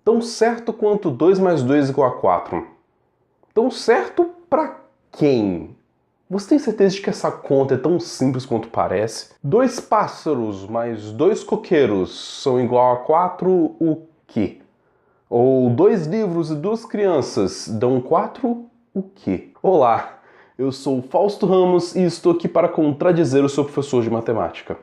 Tão certo quanto 2 mais 2 igual a 4. Tão certo pra quem? Você tem certeza de que essa conta é tão simples quanto parece? 2 pássaros mais 2 coqueiros são igual a 4 o quê? Ou 2 livros e 2 crianças dão 4 o quê? Olá, eu sou o Fausto Ramos e estou aqui para contradizer o seu professor de matemática.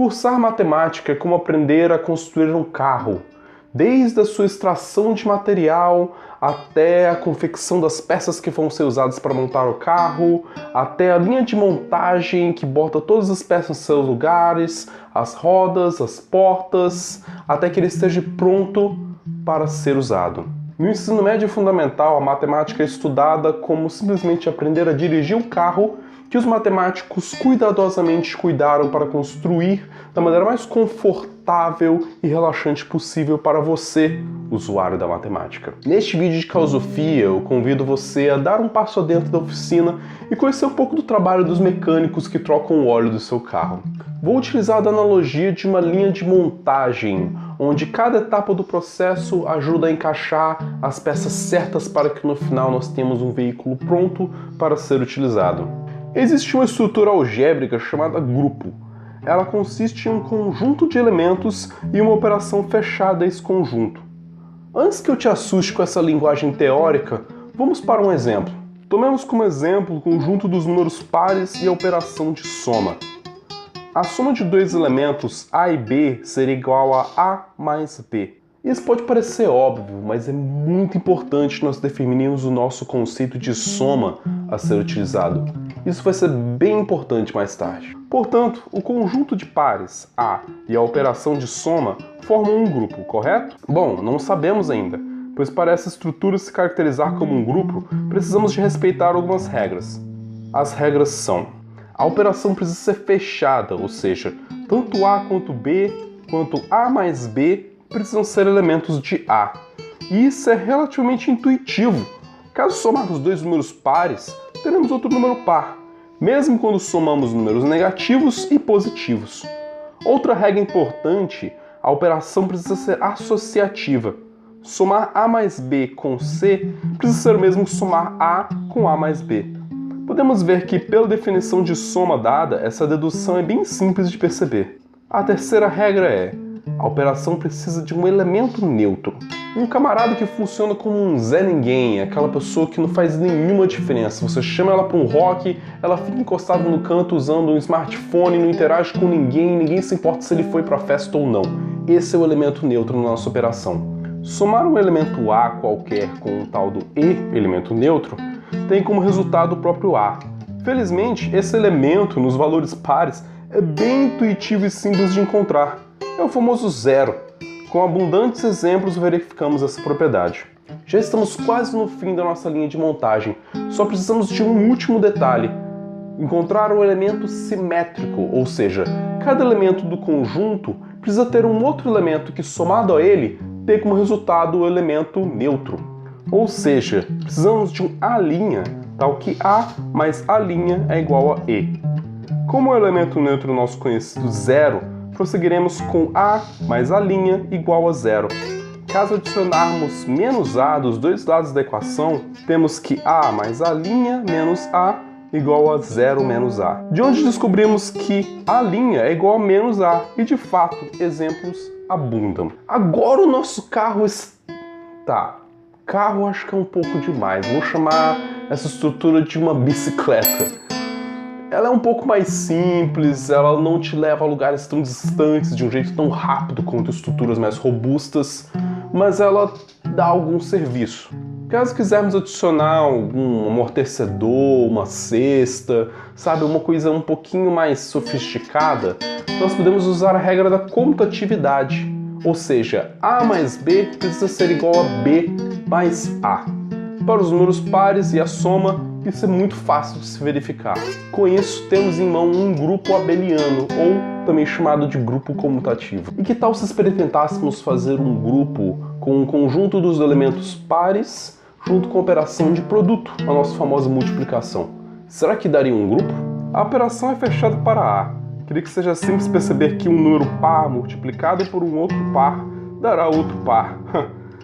Cursar matemática é como aprender a construir um carro, desde a sua extração de material até a confecção das peças que vão ser usadas para montar o carro, até a linha de montagem que bota todas as peças em seus lugares, as rodas, as portas, até que ele esteja pronto para ser usado. No ensino médio fundamental, a matemática é estudada como simplesmente aprender a dirigir o carro que os matemáticos cuidadosamente cuidaram para construir da maneira mais confortável e relaxante possível para você, usuário da matemática. Neste vídeo de Causofia, eu convido você a dar um passo adentro da oficina e conhecer um pouco do trabalho dos mecânicos que trocam o óleo do seu carro. Vou utilizar a analogia de uma linha de montagem, onde cada etapa do processo ajuda a encaixar as peças certas para que no final nós tenhamos um veículo pronto para ser utilizado. Existe uma estrutura algébrica chamada grupo. Ela consiste em um conjunto de elementos e uma operação fechada a esse conjunto. Antes que eu te assuste com essa linguagem teórica, vamos para um exemplo. Tomemos como exemplo o conjunto dos números pares e a operação de soma. A soma de dois elementos A e B seria igual a A mais B. Isso pode parecer óbvio, mas é muito importante nós definirmos o nosso conceito de soma a ser utilizado. Isso vai ser bem importante mais tarde. Portanto, o conjunto de pares A e a operação de soma formam um grupo, correto? Bom, não sabemos ainda, pois para essa estrutura se caracterizar como um grupo, precisamos de respeitar algumas regras. As regras são: a operação precisa ser fechada, ou seja, tanto A quanto B, quanto A mais B, precisam ser elementos de A. E isso é relativamente intuitivo. Caso somarmos dois números pares, teremos outro número par, mesmo quando somamos números negativos e positivos. Outra regra importante, a operação precisa ser associativa. Somar A mais B com C precisa ser o mesmo que somar A com A mais B. Podemos ver que, pela definição de soma dada, essa dedução é bem simples de perceber. A terceira regra é: a operação precisa de um elemento neutro. Um camarada que funciona como um Zé Ninguém, aquela pessoa que não faz nenhuma diferença. Você chama ela para um rock, ela fica encostada no canto usando um smartphone, não interage com ninguém, ninguém se importa se ele foi para a festa ou não. Esse é o elemento neutro na nossa operação. Somar um elemento A qualquer com o tal do E, elemento neutro, tem como resultado o próprio A. Felizmente, esse elemento nos valores pares é bem intuitivo e simples de encontrar. É o famoso zero. Com abundantes exemplos verificamos essa propriedade. Já estamos quase no fim da nossa linha de montagem. Só precisamos de um último detalhe: encontrar o elemento simétrico, ou seja, cada elemento do conjunto precisa ter um outro elemento que, somado a ele, dê como resultado o elemento neutro. Ou seja, precisamos de um A', tal que A mais A' é igual a E. Como o elemento neutro nosso conhecido zero, prosseguiremos com A mais A' igual a zero. Caso adicionarmos menos A dos dois lados da equação, temos que A mais A' menos A igual a zero menos A. De onde descobrimos que A' é igual a menos A, e de fato, exemplos abundam. Agora o nosso carro está... Carro acho que é um pouco demais, vou chamar essa estrutura de uma bicicleta. Ela é um pouco mais simples, ela não te leva a lugares tão distantes de um jeito tão rápido quanto estruturas mais robustas, mas ela dá algum serviço. Caso quisermos adicionar algum amortecedor, uma cesta, sabe, uma coisa um pouquinho mais sofisticada, nós podemos usar a regra da comutatividade, ou seja, A mais B precisa ser igual a B mais A. Para os números pares e a soma, isso é muito fácil de se verificar. Com isso, temos em mão um grupo abeliano, ou também chamado de grupo comutativo. E que tal se experimentássemos fazer um grupo com um conjunto dos elementos pares junto com a operação de produto, a nossa famosa multiplicação. Será que daria um grupo? A operação é fechada para A. Queria que seja simples perceber que um número par multiplicado por um outro par dará outro par.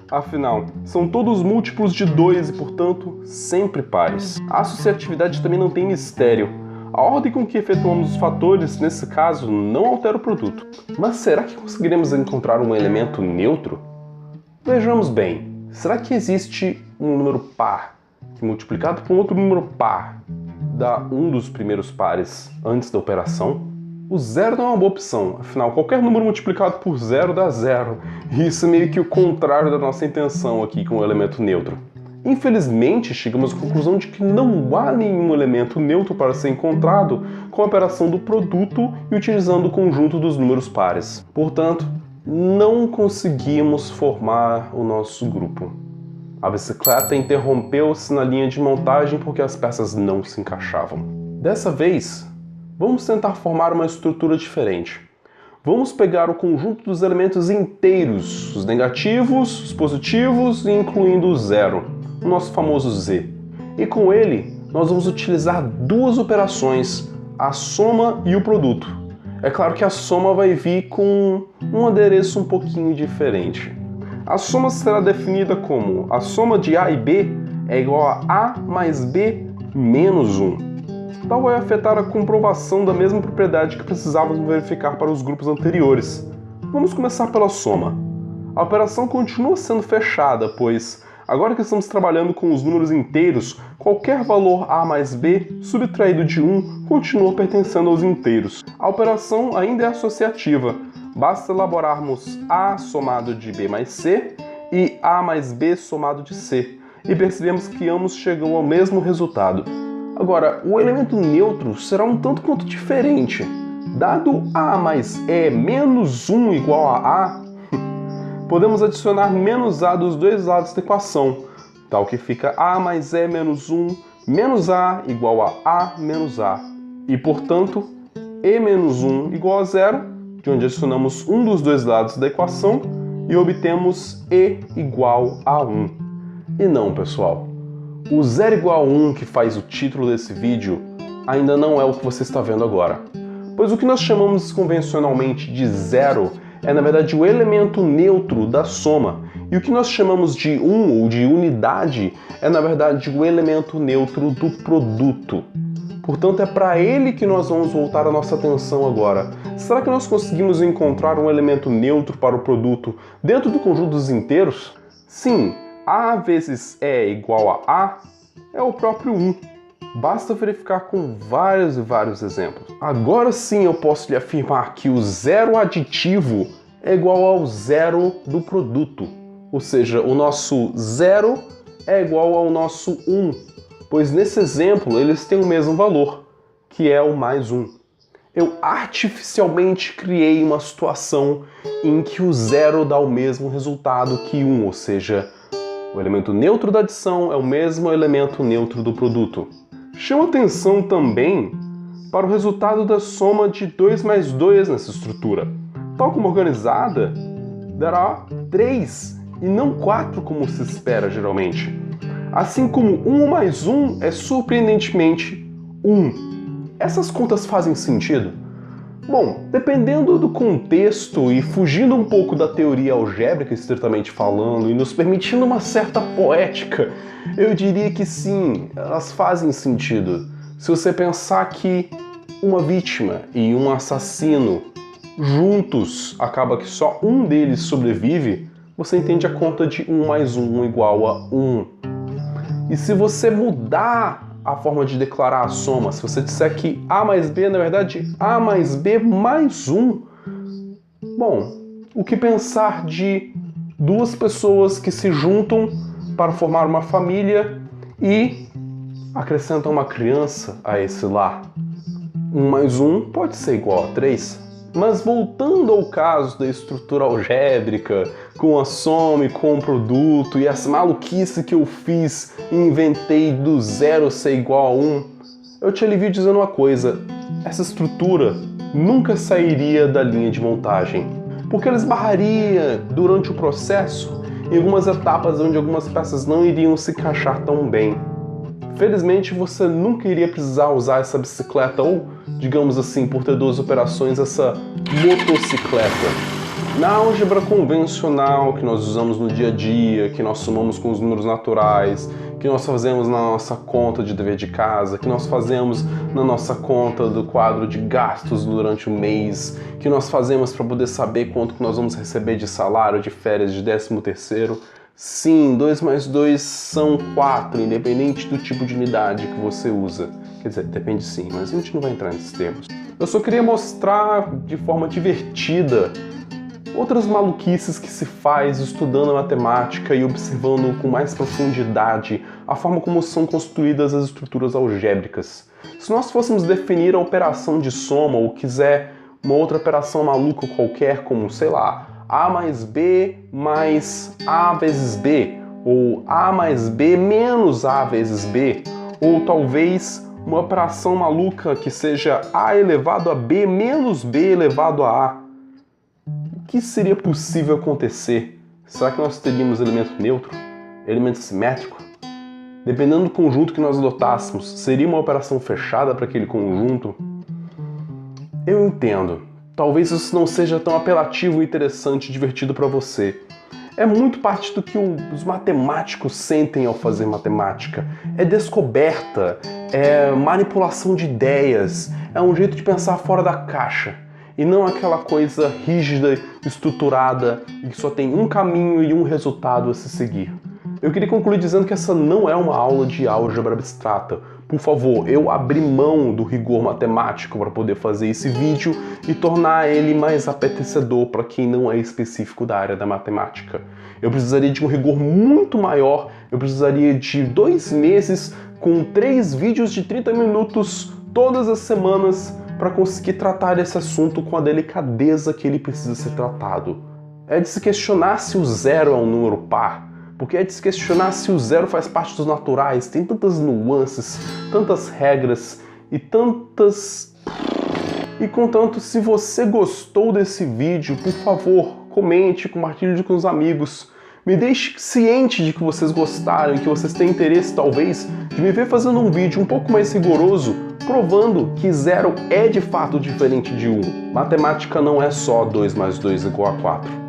Afinal, são todos múltiplos de 2 e, portanto, sempre pares. A associatividade também não tem mistério. A ordem com que efetuamos os fatores, nesse caso, não altera o produto. Mas será que conseguiremos encontrar um elemento neutro? Vejamos bem, será que existe um número par que multiplicado por um outro número par dá um dos primeiros pares antes da operação? O zero não é uma boa opção, afinal qualquer número multiplicado por zero dá zero, e isso é meio que o contrário da nossa intenção aqui com o elemento neutro. Infelizmente, chegamos à conclusão de que não há nenhum elemento neutro para ser encontrado com a operação do produto e utilizando o conjunto dos números pares. Portanto, não conseguimos formar o nosso grupo. A bicicleta interrompeu-se na linha de montagem porque as peças não se encaixavam. Dessa vez, vamos tentar formar uma estrutura diferente. Vamos pegar o conjunto dos elementos inteiros, os negativos, os positivos e incluindo o zero, o nosso famoso Z. E com ele, nós vamos utilizar duas operações, a soma e o produto. É claro que a soma vai vir com um adereço um pouquinho diferente. A soma será definida como a soma de A e B é igual a A mais B menos 1. Tal vai afetar a comprovação da mesma propriedade que precisávamos verificar para os grupos anteriores. Vamos começar pela soma. A operação continua sendo fechada, pois, agora que estamos trabalhando com os números inteiros, qualquer valor A mais B subtraído de 1 continua pertencendo aos inteiros. A operação ainda é associativa. Basta elaborarmos A somado de B mais C e A mais B somado de C, e percebemos que ambos chegam ao mesmo resultado. Agora, o elemento neutro será um tanto quanto diferente. Dado A mais E menos 1 igual a A, podemos adicionar menos A dos dois lados da equação, tal que fica A mais E menos 1 menos A igual a A menos A. E, portanto, E menos 1 igual a 0, de onde adicionamos um dos dois lados da equação e obtemos E igual a 1. E não, pessoal, o zero igual a 1 que faz o título desse vídeo ainda não é o que você está vendo agora. Pois o que nós chamamos convencionalmente de zero é na verdade o elemento neutro da soma, e o que nós chamamos de 1 ou de unidade é na verdade o elemento neutro do produto. Portanto, é para ele que nós vamos voltar a nossa atenção agora. Será que nós conseguimos encontrar um elemento neutro para o produto dentro do conjunto dos inteiros? Sim, A vezes E igual a A é o próprio 1. Basta verificar com vários e vários exemplos. Agora sim eu posso lhe afirmar que o zero aditivo é igual ao zero do produto. Ou seja, o nosso zero é igual ao nosso 1. Pois nesse exemplo eles têm o mesmo valor, que é o mais 1. Eu artificialmente criei uma situação em que o zero dá o mesmo resultado que 1, ou seja, o elemento neutro da adição é o mesmo elemento neutro do produto. Chama atenção também para o resultado da soma de 2 mais 2 nessa estrutura. Tal como organizada, dará 3 e não 4 como se espera geralmente. Assim como 1 mais 1 é surpreendentemente 1. Essas contas fazem sentido? Bom, dependendo do contexto e fugindo um pouco da teoria algébrica estritamente falando e nos permitindo uma certa poética, eu diria que sim, elas fazem sentido. Se você pensar que uma vítima e um assassino juntos acaba que só um deles sobrevive, você entende a conta de 1 mais 1 igual a 1. E se você mudar a forma de declarar a soma, se você disser que A mais B é, na verdade, A mais B mais 1, bom, o que pensar de duas pessoas que se juntam para formar uma família e acrescentam uma criança a esse lar? 1 mais 1 pode ser igual a 3. Mas voltando ao caso da estrutura algébrica, com a soma e com o produto, e essa maluquice que eu fiz e inventei do zero ser igual a 1, eu te alivio dizendo uma coisa: essa estrutura nunca sairia da linha de montagem, porque ela esbarraria durante o processo em algumas etapas onde algumas peças não iriam se encaixar tão bem. Felizmente você nunca iria precisar usar essa bicicleta ou, digamos assim, por ter duas operações, essa motocicleta. Na álgebra convencional que nós usamos no dia a dia, que nós somamos com os números naturais, que nós fazemos na nossa conta de dever de casa, que nós fazemos na nossa conta do quadro de gastos durante o mês, que nós fazemos para poder saber quanto que nós vamos receber de salário, de férias, de 13º. Sim, 2 mais 2 são 4, independente do tipo de unidade que você usa. Quer dizer, depende sim, mas a gente não vai entrar nesses termos. Eu só queria mostrar de forma divertida outras maluquices que se faz estudando a matemática e observando com mais profundidade a forma como são construídas as estruturas algébricas. Se nós fôssemos definir a operação de soma ou quiser uma outra operação maluca qualquer, como, sei lá, A mais B mais A vezes B, ou A mais B menos A vezes B, ou talvez uma operação maluca que seja A elevado a B menos B elevado a A. O que seria possível acontecer? Será que nós teríamos elemento neutro? Elemento simétrico? Dependendo do conjunto que nós adotássemos, seria uma operação fechada para aquele conjunto? Eu entendo. Talvez isso não seja tão apelativo, interessante e divertido para você. É muito parte do que os matemáticos sentem ao fazer matemática. É descoberta, é manipulação de ideias, é um jeito de pensar fora da caixa. E não aquela coisa rígida, estruturada e que só tem um caminho e um resultado a se seguir. Eu queria concluir dizendo que essa não é uma aula de álgebra abstrata. Por favor, eu abri mão do rigor matemático para poder fazer esse vídeo e tornar ele mais apetecedor para quem não é específico da área da matemática. Eu precisaria de um rigor muito maior, eu precisaria de 2 meses com 3 vídeos de 30 minutos todas as semanas para conseguir tratar esse assunto com a delicadeza que ele precisa ser tratado. É de se questionar se o zero é um número par, porque é de se questionar se o zero faz parte dos naturais, tem tantas nuances, tantas regras e tantas... E contanto, se você gostou desse vídeo, por favor, comente, compartilhe com os amigos. Me deixe ciente de que vocês gostaram e que vocês têm interesse, talvez, de me ver fazendo um vídeo um pouco mais rigoroso, provando que zero é de fato diferente de 1. Matemática não é só 2 mais 2 igual a 4.